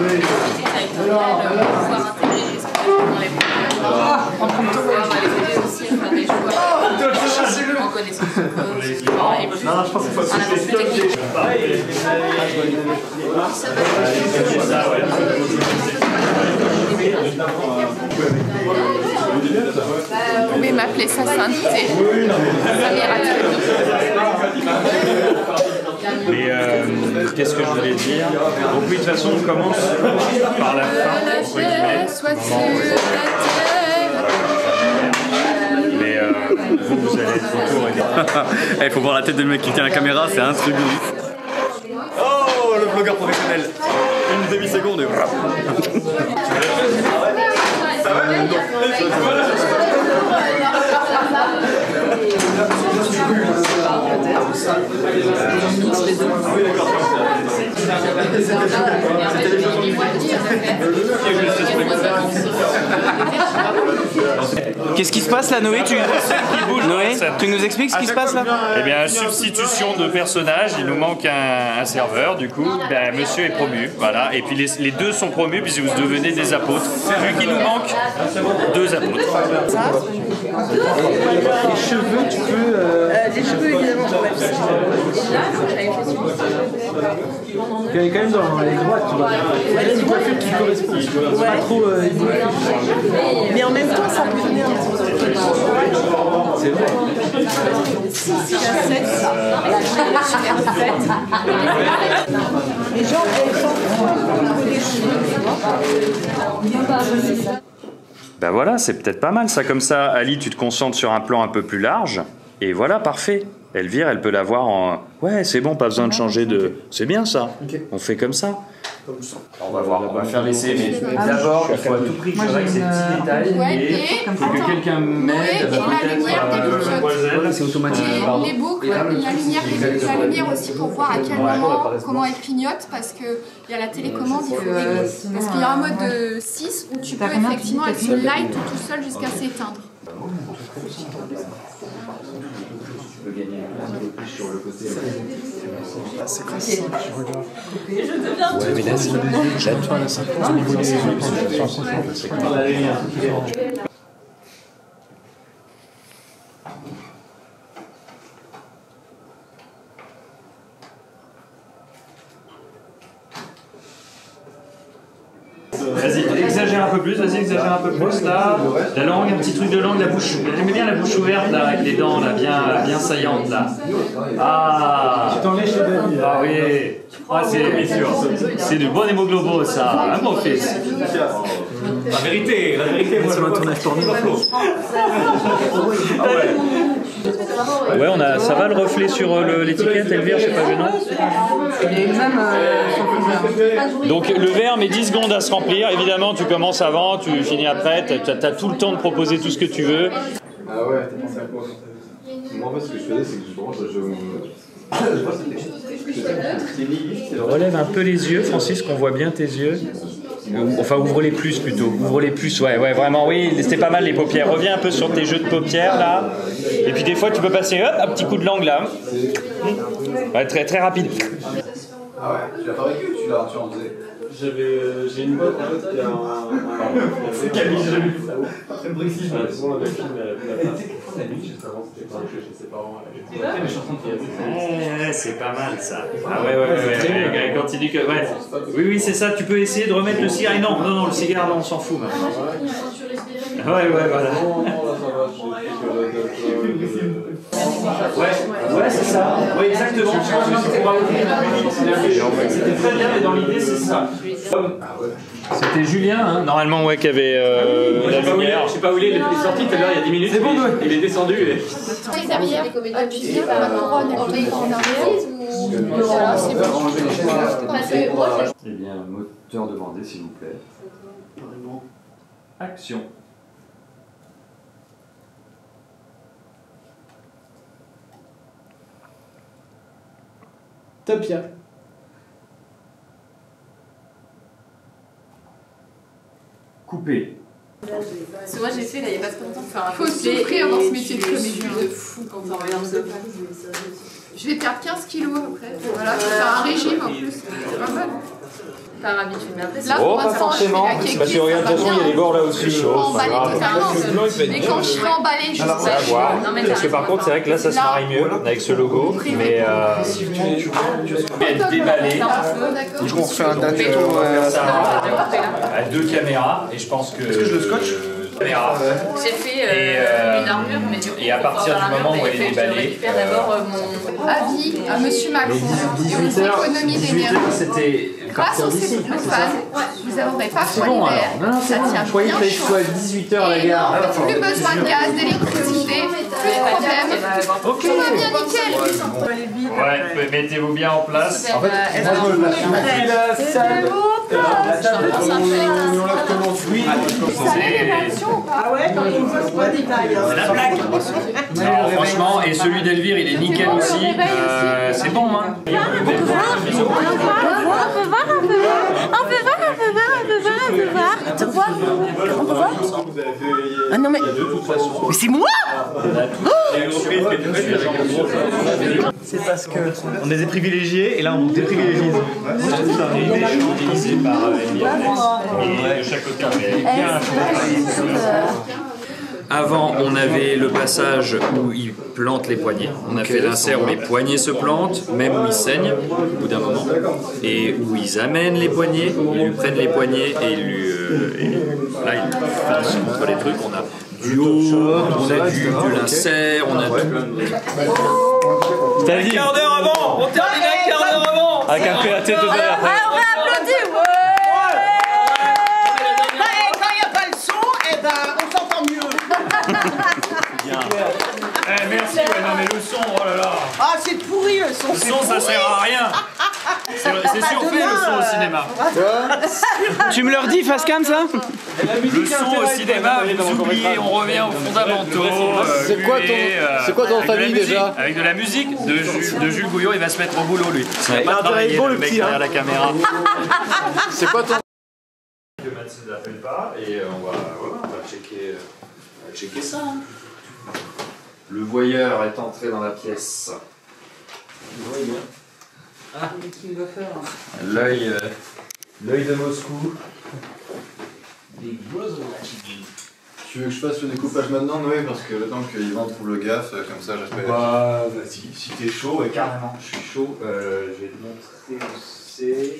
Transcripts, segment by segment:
Vous pouvez m'appeler sa sainteté. Mais qu'est-ce que je voulais dire? Donc oui, de toute façon, on commence par la fin. Soit sur la terre. Mais vous allez être autour. Il faut voir la tête du mec qui tient la caméra, c'est un truc de ouf. Oh, le blogueur professionnel. Une demi-seconde et Qu'est-ce qui se passe là, Noé? Noé, tu nous expliques ce qui se passe là? Eh bien, substitution de personnages, il nous manque un serveur, du coup, ben, monsieur est promu, voilà, et puis les deux sont promus puisque vous devenez des apôtres. Vu qu'il nous manque 2 apôtres. Les cheveux, tu peux... Les cheveux, évidemment, quand même. Il est quand même dans les droites, tu vois. Il y a une coiffure qui correspond. C'est pas trop Mais en même temps, ça peut donner un petit peu. C'est vrai. Si j'accepte ça. Les gens, elles sont des cheveux. Ben voilà, c'est peut-être pas mal ça, comme ça, Ali, tu te concentres sur un plan un peu plus large, et voilà, parfait. Elvire, elle peut l'avoir en... Ouais, c'est bon, pas besoin de changer de... C'est bien ça, okay. On fait comme ça. On va voir, on va faire l'essai, mais d'abord, il faut à tout prix que je règle ces petits détails, et il faut que quelqu'un m'aide, voilà, c'est automatique. Les boucles, la lumière aussi pour voir à quel moment, comment elle clignote, parce qu'il y a la télécommande, il faut régler. Parce qu'il y a un mode de 6 où tu peux effectivement être une light tout seul jusqu'à s'éteindre. Tu peux gagner un peu plus sur le côté. C'est comme ça, je regarde. Ouais, mais là, j'attends à la 50 au niveau des yeux. Vas-y, exagère un peu plus, là. La langue, un petit truc de langue, la bouche. J'aimais bien la bouche ouverte, là, avec les dents, là, bien saillantes, là. Ah! Ah oui! Ah, c'est du bon hémoglobin, ça. Un bon fils. La vérité, moi, c'est un tournage porno. Ouais, ça va le reflet sur l'étiquette, Elvire, c'est pas gênant. Donc le verre met 10 secondes à se remplir, évidemment tu commences avant, tu finis après, tu as tout le temps de proposer tout ce que tu veux. Ah ouais, t'as pensé à quoi? Moi en fait ce que je faisais c'est que je Relève un peu les yeux, Francis, qu'on voit bien tes yeux. Enfin, ouvre-les plus plutôt. Ouvre-les plus, ouais, vraiment, oui, c'était pas mal les paupières. Reviens un peu sur tes jeux de paupières là. Et puis des fois, tu peux passer hop, un petit coup de langue là. Ouais, très rapide. Ah ouais, tu l'as pas vécu ou tu en faisais? J'ai une pote en fait qui a un... C'est Camille, j'ai vu ça. Très précis, souvent la film la nuit, juste avant, c'était pas chez ses parents. C'est pas mal ça. Ah ouais, continue que... Ouais. Oui, c'est ça, tu peux essayer de remettre le cigare. Et non, le cigare, là, on s'en fout maintenant. Ouais, voilà. Ouais, c'est ça. Oui, exactement. C'était très bien, mais dans l'idée, c'est ça. C'était Julien, hein, normalement, ouais, qui avait la lumière. Je sais pas où il est sorti tout à l'heure, il y a 10 minutes. C'est bon, il est descendu. Derrière, appuie bien la couronne en arrière. Voilà, c'est bon. Eh bien, moteur demandé, s'il vous plaît. Action. Topia. Couper. Parce que moi j'ai fait là il y a pas trop longtemps faire un faut souffrir dans ce métier de comédien. de fou quand on regarde ça. Je vais perdre 15 kilos après. Voilà, je vais faire un régime en plus. C'est pas mal. par habitude, mais après, là, oh, pas forcément. Parce que regarde, de toute façon, il y a des bords là aussi. Je suis emballée totalement. Mais quand je serai emballée, je sais. Parce que par contre, c'est vrai que là, ça se marie mieux avec ce logo. Mais être déballé. Je vous refais un dernier à 2 caméras. Et je pense que. Est-ce que je le scotch? J'ai fait une armure, mais du coup, et à partir du moment où elle est déballée, je récupère d'abord mon avis à Monsieur Macron sur les économies d'énergie. C'était Grâce au cellophan, vous n'aurez pas froid l'hiver. Ça tient bien chaud. à 18h la gare. Plus besoin de gaz, d'électricité, plus de problème. Ok. Tout va bien nickel. Ouais, mettez-vous bien en place. En fait, moi je me place. Ah ouais, quand il me pose pas des tailles. C'est la blague. Non, franchement, et celui d'Elvire, il est nickel aussi. C'est bon, hein. On peut voir. Ah non mais c'est moi. C'est parce que on est des privilégiés et là on déprivilégise. Utilisé par et de chaque côté. Avant, on avait le passage où ils plantent les poignets. On a fait l'insert où les poignets se plantent, même où ils saignent, au bout d'un moment. Et où ils amènent les poignets, ils lui prennent les poignets et là, ils passent contre les trucs. On a du haut, on a du l'insert, on a tout. T'as dit un quart d'heure avant. On termine un quart d'heure avant. Avec un peu la tête de derrière. On va applaudir. Quand il n'y a pas le son, eh ben, on s'entend mieux. Merci, ouais, non mais le son, oh là là. Ah, c'est pourri le son. Le son, ça sert à rien. C'est surfait le son au cinéma. Tu me le redis, face cam, ça? Le son au cinéma, vous oubliez, on revient aux fondamentaux. C'est quoi ton famille déjà? Avec de la musique de Jules Gouillon, il va se mettre au boulot lui. Il va pas travailler le mec derrière la caméra. C'est quoi ton... Que Mathilde n'appelle pas et on va checker ça. Le voyeur est entré dans la pièce. L'œil de Moscou. Tu veux que je fasse le découpage maintenant, Noé? Parce que le temps que Yvan trouve le gaffe, comme ça j'appelle. Bah vas-y, si t'es chaud, ouais, carrément, je suis chaud. Je vais te montrer où c'est.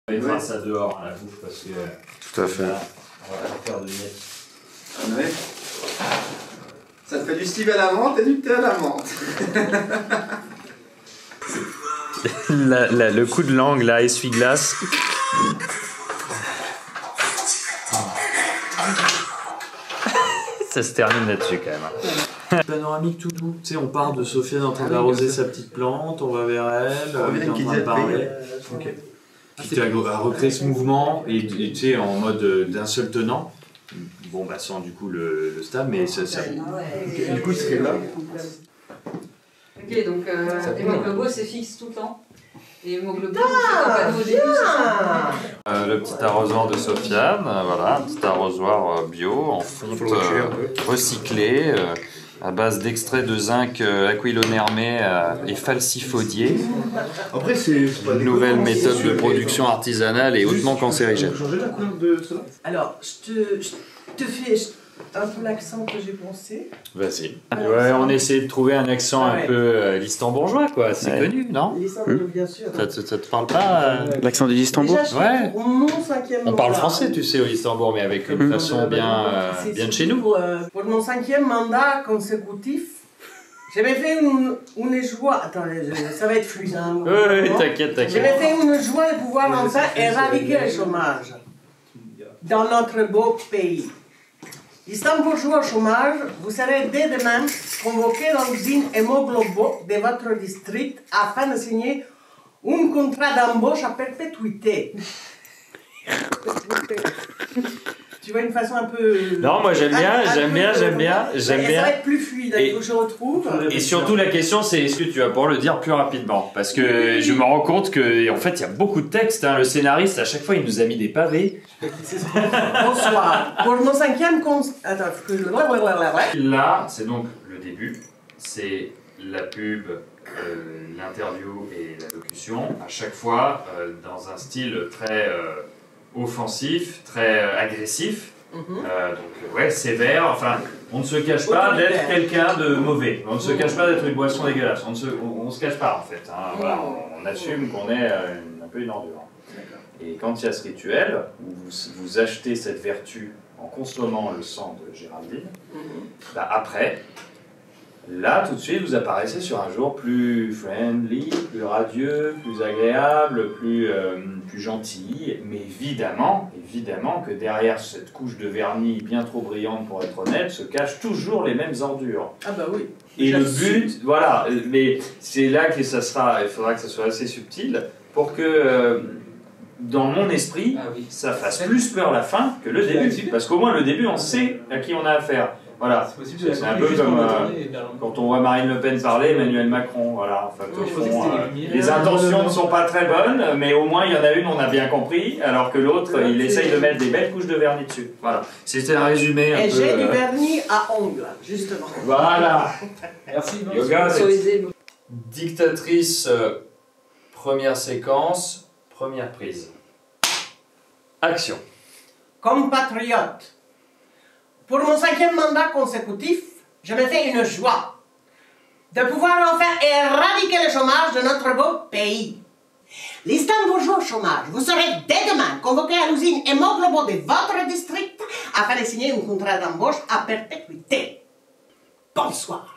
On va mettre ça dehors à la bouffe parce que. Tout à fait. Là, on va pas faire de net. Noé, ça te fait du Steve à la menthe et du thé à la menthe. Le coup de langue là, essuie-glace. Ça se termine là-dessus quand même. Panoramique tout doux. Tu sais, on part de Sofiane en train d'arroser sa petite plante, on va vers elle, elle est en train de parler. Quitte à recréer ce mouvement et tu sais, en mode d'un seul tenant. Bon, bah sans du coup le stab, mais ça. Okay. Du coup, il serait là. Ok, donc hémoglobine c'est fixe tout le temps. Et hémoglobine, c'est un panneau au début, c'est ça? Le petit arrosoir de Sofiane, voilà, un petit arrosoir bio en fonte recyclé, à base d'extrait de zinc aquilonérmé et falsifodié. Après, c'est une nouvelle méthode de production artisanale et hautement cancérigène. Changer la couleur de cela? Alors, je te fais un peu l'accent que j'ai pensé. Vas-y. Ouais, on essaie de trouver un accent un peu listembourgeois, quoi. C'est connu, non? Bien sûr. Ça te parle pas L'accent du Listembourg? Ouais. On parle français, tu sais, au Listembourg, mais avec une façon bien de chez nous. Pour mon 5e mandat consécutif, j'avais fait une joie. Attends, ça va être fluide. Hein, oui, t'inquiète. J'avais fait une joie de pouvoir enfin éradiquer le chômage dans notre beau pays. Istanbulgeois au chômage, vous serez dès demain convoqués dans l'usine Hémoglobo de votre district afin de signer un contrat d'embauche à perpétuité. Tu vois une façon un peu... Non, moi j'aime bien. Ça va être plus fluide, il faut que je retrouve. Et surtout la question c'est est-ce que tu vas pouvoir le dire plus rapidement? Parce que je me rends compte qu'en fait il y a beaucoup de textes, hein. Le scénariste à chaque fois il nous a mis des pavés. Bonsoir. Pour mon 5e... Attends, Là, c'est donc le début, c'est la pub, l'interview et la locution. discussion, à chaque fois dans un style très offensif, très agressif, donc ouais, sévère, enfin, on ne se cache pas d'être quelqu'un de mauvais, on ne se cache pas d'être une boisson dégueulasse, on se cache pas en fait, hein, voilà, on assume qu'on est un peu une ordure. Et quand il y a ce rituel, où vous achetez cette vertu en consommant le sang de Géraldine, bah après, là tout de suite vous apparaissez sur un jour plus friendly, plus radieux, plus agréable, plus gentil, mais évidemment que derrière cette couche de vernis bien trop brillante pour être honnête, se cachent toujours les mêmes ordures. Ah bah oui. Et le but, voilà, mais c'est là que ça sera, il faudra que ça soit assez subtil pour que dans mon esprit, ça fasse plus peur la fin que le début. Parce qu'au moins le début, on sait à qui on a affaire. Voilà. C'est un peu comme quand on voit Marine Le Pen parler, Emmanuel Macron. Voilà. Enfin, les intentions ne sont pas très bonnes, mais au moins il y en a une, on a bien compris, alors que l'autre, il essaye de mettre des belles couches de vernis dessus. Voilà. C'était un résumé un peu... Et j'ai du vernis à ongles, justement. Voilà. Merci. Dictatrice, première séquence. Première prise. Action. Compatriotes, pour mon 5e mandat consécutif, je me fais une joie de pouvoir enfin éradiquer le chômage de notre beau pays. Les Stambourgeois au chômage, vous serez dès demain convoqués à l'usine Hémoglobo de votre district afin de signer un contrat d'embauche à perpétuité. Bonsoir.